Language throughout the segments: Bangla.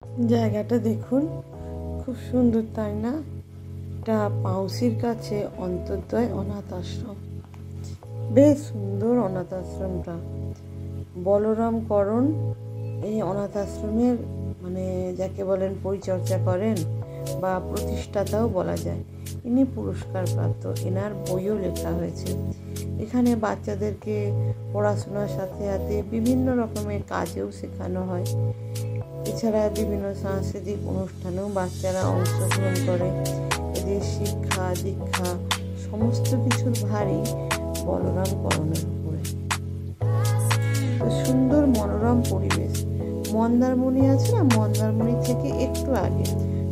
জায়গাটা দেখুন, খুব সুন্দর তাই না? এটা পাউসির কাছে অন্তর্দয় অনাথ আশ্রম। বেশ সুন্দর অনাথ আশ্রমটা। বলরাম করণ এই অনাথ আশ্রমের যাকে বলেন পরিচর্যা করেন বা প্রতিষ্ঠাতাও বলা যায়। ইনি পুরস্কার প্রাপ্ত, এনার বইও লেখা হয়েছে। এখানে বাচ্চাদেরকে পড়াশোনার সাথে সাথে বিভিন্ন রকমের কাজেও শেখানো হয়। এছাড়া বিভিন্ন সাংস্কৃতিক অনুষ্ঠানেও বাচ্চারা অংশগ্রহণ করে। এদের শিক্ষা দীক্ষা সমস্ত কিছুর ভারী বলরাম করণের উপরে। সুন্দর মনোরম পরিবেশ। মন্দারমণি আছে না, মন্দারমণি থেকে একটু আগে।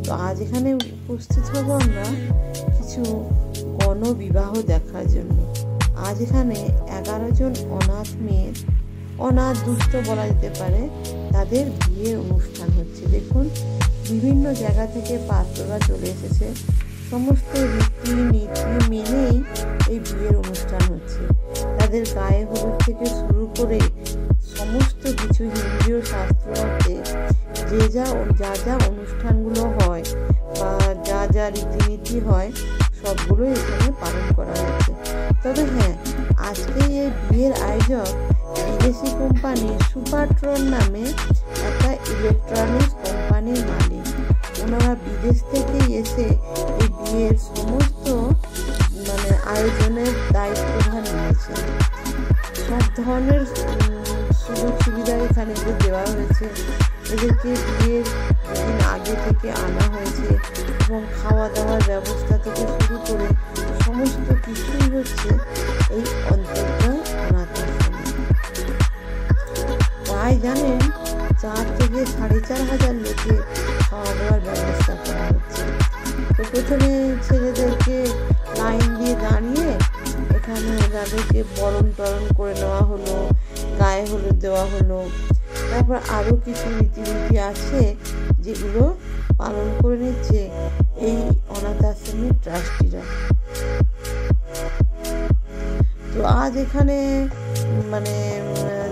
তো আজ এখানে উপস্থিত হব আমরা কিছু গণবিবাহ দেখার জন্য। আজ এখানে 11 জন অনাথ মেয়ের, অনাথ দুস্থ বলা যেতে পারে, তাদের বিয়ের অনুষ্ঠান হচ্ছে। দেখুন, বিভিন্ন জায়গা থেকে পাত্ররা চলে এসেছে। সমস্ত রীতি নীতি মেনেই এই বিয়ের অনুষ্ঠান হচ্ছে। তাদের গায়ে হলুদ থেকে শুরু করে সমস্ত কিছু হিন্দু শাস্ত্রমতে যা যা অনুষ্ঠানগুলো হয় বা যা রীতিনীতি হয় সবগুলোই এখানে পালন করা হচ্ছে। তবে হ্যাঁ, আজকে এই বিয়ের আয়োজক বিদেশি কোম্পানি সুপারট্রন নামে একটা ইলেকট্রনিক্স কোম্পানির মালিক। ওনারা বিদেশ থেকে এসে এই বিয়ের সমস্ত আয়োজনের দায়িত্বভার নিয়েছেন। সব ধরনের সুযোগ সুবিধা এখানে দেওয়া হয়েছে। এদেরকে বিয়ের দিন আগে থেকে আনা হয়েছে এবং খাওয়া দাওয়ার ব্যবস্থা থেকে শুরু করে সমস্ত কিছুই হচ্ছে এই অন্তর্দয় অনাথ আশ্রমে। প্রায় জানেন 4 থেকে 4,500 লোকে খাওয়া দাওয়ার ব্যবস্থা করা হচ্ছে। তো প্রথমে ছেলেদেরকে লাইন দিয়ে দাঁড়িয়ে এখানে তাদেরকে বরণ টরণ করে নেওয়া হলো, গায়ে হলুদ দেওয়া হলো। তারপর আরও কিছু রীতিনীতি আছে যেগুলো পালন করে নিচ্ছে এই অনাথ আশ্রমের ট্রাস্টিরা। তো আজ এখানে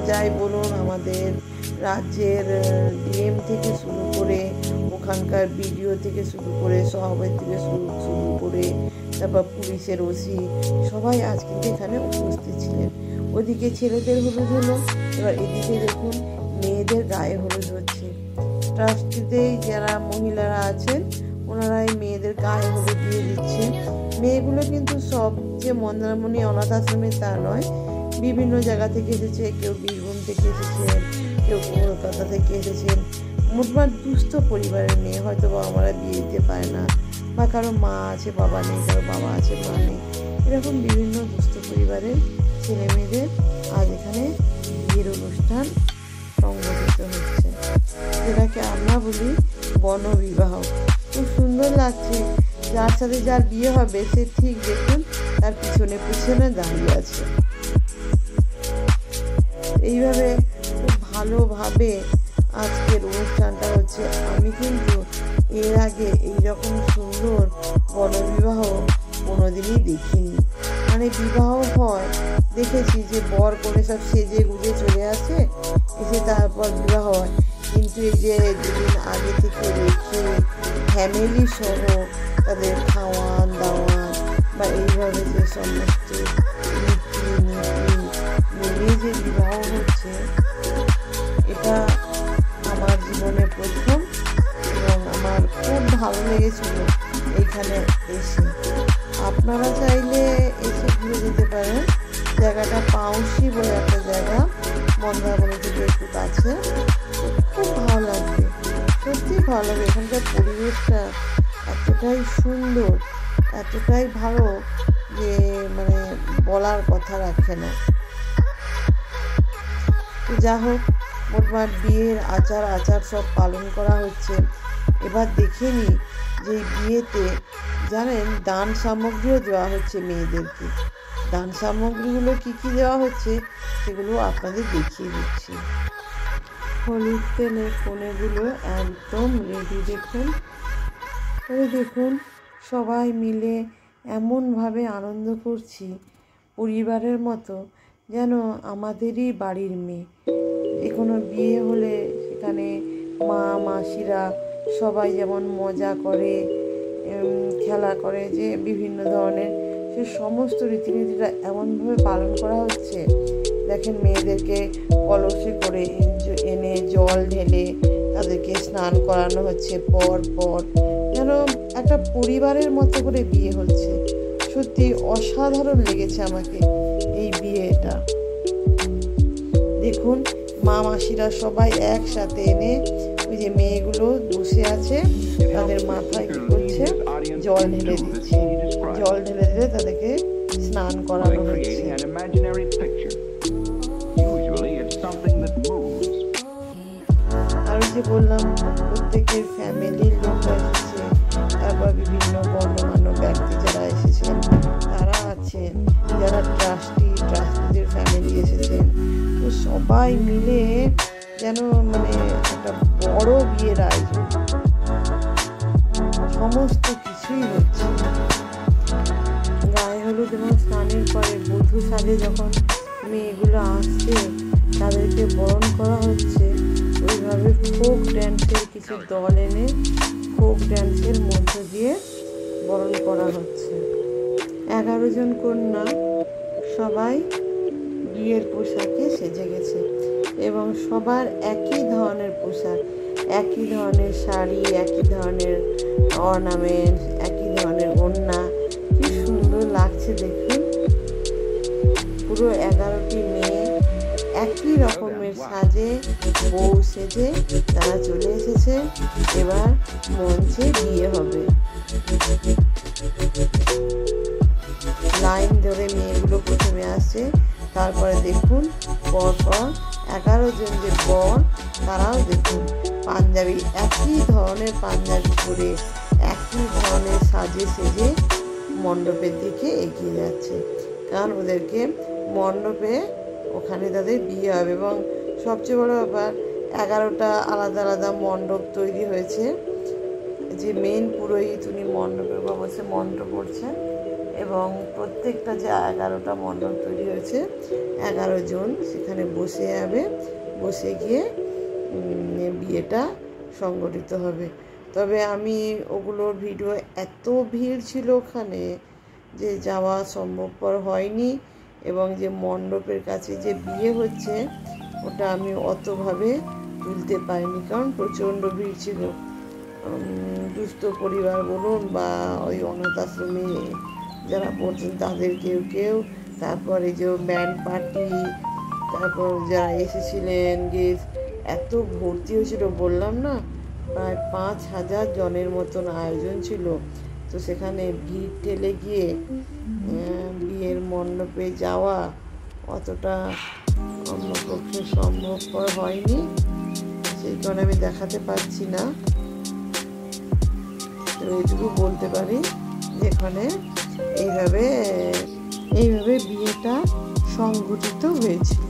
যাই বলুন, আমাদের রাজ্যের ডিএম থেকে শুরু করে ওখানকার বিডিও থেকে শুরু করে সভাপতি থেকে শুরু করে তারপর পুলিশের ওসি সবাই আজ কিন্তু এখানে উপস্থিত ছিলেন। ওদিকে ছেলেদের হলুদ হলো, এবার এদিকে দেখুন মেয়েদের গায়ে হলুদ হচ্ছে। ট্রাস্টিতেই যারা মহিলারা আছেন ওনারাই মেয়েদের গায়ে হলুদ দিয়ে দিচ্ছে। মেয়েগুলো কিন্তু সব যে মন্দারমণি অনাথ আশ্রমে তা নয়, বিভিন্ন জায়গা থেকে এসেছে। কেউ বীরভূম থেকে এসেছেন, কেউ কলকাতা থেকে এসেছেন। মোটমাট দুস্থ পরিবারের মেয়ে, হয়তো বাবা মারা বিয়ে দিতে পারে না, বা কারো মা আছে বাবা নেই, কারো বাবা আছে মা নেই, এরকম বিভিন্ন দুস্থ পরিবারের ছেলে মেয়েদের আজ এখানে বিয়ের অনুষ্ঠান সংগঠিত হচ্ছে, যেটাকে আমরা বলি গণবিবাহ। খুব সুন্দর লাগছে। যার সাথে যার বিয়ে হবে সে ঠিক দেখুন তার পিছনে দাঁড়িয়ে আছে। এইভাবে খুব ভালোভাবে আজকের অনুষ্ঠানটা হচ্ছে। আমি কিন্তু এর আগে এইরকম সুন্দর গণবিবাহ কোনোদিনই দেখিনি। বিবাহ হয় দেখেছি যে বর করে সব সেজে গুজে চলে আসে, এসে তারপর বিবাহ হয়। কিন্তু এই যে দুদিন আগে থেকে রেখে ফ্যামিলি সহ তাদের খাওয়ান দাওয়ান বা এইভাবে যে সমস্ত রীতি নীতি মেনে যে বিবাহ হচ্ছে, এটা আমার জীবনে প্রথম এবং আমার খুব ভালো লেগেছিল এইখানে এসে। আপনারা চাইলে এসে ঘুরে যেতে পারেন। জায়গাটা পাউসি বলে একটা জায়গা, মন্দারমণি থেকে একটু কাছে। খুব ভালো লাগবে, সত্যি ভালো লাগবে। এখানকার পরিবেশটা এতটাই সুন্দর, এতটাই ভালো যে বলার কথা রাখে না। তো যা হোক, মোটমাট বিয়ের আচার সব পালন করা হচ্ছে। এবার দেখে নিই যে বিয়েতে জানেন দান সামগ্রীও দেওয়া হচ্ছে মেয়েদেরকে। দান সামগ্রীগুলো কি দেওয়া হচ্ছে সেগুলো আপনাদের দেখিয়ে দিচ্ছি। হলুদ তেলে কনেগুলো একদম রেডি। দেখুন সবাই মিলে এমনভাবে আনন্দ করছি পরিবারের মতো, যেন আমাদেরই বাড়ির মেয়ে। কোনো বিয়ে হলে সেখানে মা মাসিরা সবাই যেমন মজা করে, খেলা করে, যে বিভিন্ন ধরনের সে সমস্ত রীতিনীতিটা এমনভাবে পালন করা হচ্ছে। দেখেন মেয়েদেরকে কলসে করে এনে জল ঢেলে তাদেরকে স্নান করানো হচ্ছে পর পর, যেন একটা পরিবারের মতো করে বিয়ে হচ্ছে। সত্যি অসাধারণ লেগেছে আমাকে এই বিয়েটা। দেখুন মা মাসিরা সবাই একসাথে এনে ওই যে মেয়েগুলো বসে আছে তাদের মাথায় কি করছে, জল ঢেলে দিচ্ছে। জল ঢেলে দিলে তাদেরকে স্নান করানো হচ্ছে। আর যে বললাম প্রত্যেকের ফ্যামিলির লোকরা এসেছে, তারপর বিভিন্ন গণ্যমান্য ব্যক্তি যারা এসেছেন তারা আছেন, যারা ট্রাস্টিদের ফ্যামিলি এসেছেন। তো সবাই মিলে যেন মানে একটা বড় বিয়ের আয়োজন, সমস্ত কিছুই হচ্ছে। গায়ে হলুদ এবং স্নানের পরে বধূ সাজে যখন মেয়েগুলো আসছে তাদেরকে বরণ করা হচ্ছে, ওইভাবে ফোক ড্যান্সের কিছু দল এনে ফোক ড্যান্সের মধ্য দিয়ে বরণ করা হচ্ছে। 11 জন কন্যা সবাই বিয়ের পোশাকে সেজে গেছে এবং সবার একই ধরনের পোশাক, একই ধরনের শাড়ি, একই ধরনের অর্নামেন্ট, একই ধরনের ওড়না। কি সুন্দর লাগছে দেখুন। পুরো 11টি মেয়ে একই রকমের সাজে বউ সেজে তারা চলে এসেছে। এবার মঞ্চে বিয়ে হবে। লাইন ধরে মেয়েগুলো প্রথমে আসছে, তারপরে দেখুন পরপর 11 জন যে বর তারাও দেখুন পাঞ্জাবি, একই ধরনের পাঞ্জাবি পরে একই ধরনের সাজে সেজে মণ্ডপের দিকে এগিয়ে যাচ্ছে। কারণ ওদেরকে মণ্ডপে ওখানে তাদের বিয়ে হবে। এবং সবচেয়ে বড় ব্যাপার 11টা আলাদা আলাদা মণ্ডপ তৈরি হয়েছে। যে মেন পুরোহিত উনি মণ্ডপের উপর বসে মন্ত্র পড়ছেন এবং প্রত্যেকটা যে 11টা মণ্ডপ তৈরি হয়েছে 11 জন সেখানে বসে যাবে, বসে গিয়ে বিয়েটা সংগঠিত হবে। তবে আমি ওগুলোর ভিডিও, এত ভিড় ছিল ওখানে যে যাওয়া সম্ভবপর হয়নি এবং যে মণ্ডপের কাছে যে বিয়ে হচ্ছে ওটা আমি অতভাবে তুলতে পারিনি, কারণ প্রচণ্ড ভিড় ছিল। দুস্থ পরিবার বলুন বা ওই অনাথ আশ্রমে যারা পড়ছেন তাদের কেউ কেউ, তারপরে যে ব্যান্ড পার্টি, তারপর যারা এসেছিলেন গেস্ট, এত ভর্তি হয়েছিল বললাম না, প্রায় 5000 জনের মতন আয়োজন ছিল। তো সেখানে ভিড় ঠেলে গিয়ে বিয়ের মণ্ডপে যাওয়া অতটা অন্য পক্ষে সম্ভবপর হয়নি, সেই কারণে আমি দেখাতে পারছি না। তো এইটুকু বলতে পারি যেখানে এইভাবে বিয়েটা সংগঠিত হয়েছিল।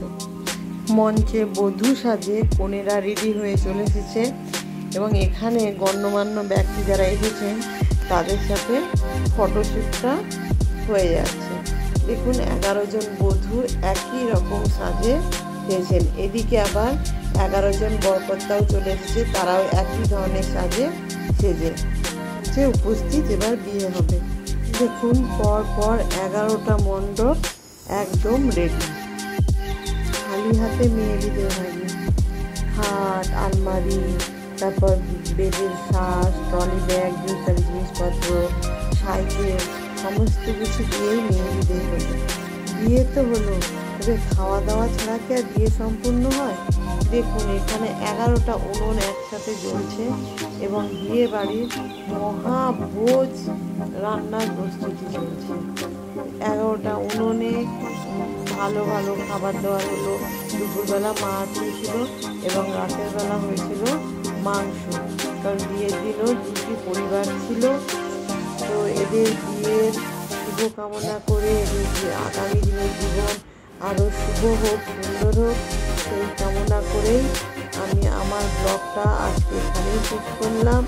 মঞ্চে বধূ সাজে কনেরা রেডি হয়ে চলে এসেছে এবং এখানে গণ্যমান্য ব্যক্তি যারা এসেছেন তাদের সাথে ফটোশ্যুটটা হয়ে যাচ্ছে। দেখুন 11 জন বধূ একই রকম সাজে পেয়েছেন। এদিকে আবার 11 জন বরকর্তাও চলে এসেছে, তারাও একই ধরনের সাজে সেজে উপস্থিত। এবার বিয়ে হবে। দেখুন পর পর 11টা মণ্ডপ একদম রেডি। খালি হাতে মেয়ে বিদে হয়নি। খাট, আলমারি, তারপর বেডের শাঁস, ট্রলি ব্যাগ, ইত্যাদি জিনিসপত্র, সাইকেল, সমস্ত কিছু দিয়েই মেয়ে বিদে হলো। বিয়ে তো হলো, তবে খাওয়া দাওয়া ছাড়া কি আর বিয়ে সম্পূর্ণ হয়? দেখুন এখানে 11টা উনুন একসাথে জ্বলছে এবং বিয়ে বাড়ির মহাভোজ রান্নার প্রস্তুতি চলছে। 11টা উনুনে ভালো ভালো খাবার দাবার হলো। দুপুরবেলা মাছ হয়েছিল এবং রাতের বেলা হয়েছিল মাংস। কারণ বিয়ের দিনও 2টি পরিবার ছিল। তো এদের বিয়ের শুভকামনা করে এদের আগামী দিনের জীবন আরও শুভ হোক, সুন্দর হোক, সেই কামনা করেই আমি আমার ব্লগটা আজকে এখানেই শেষ করলাম।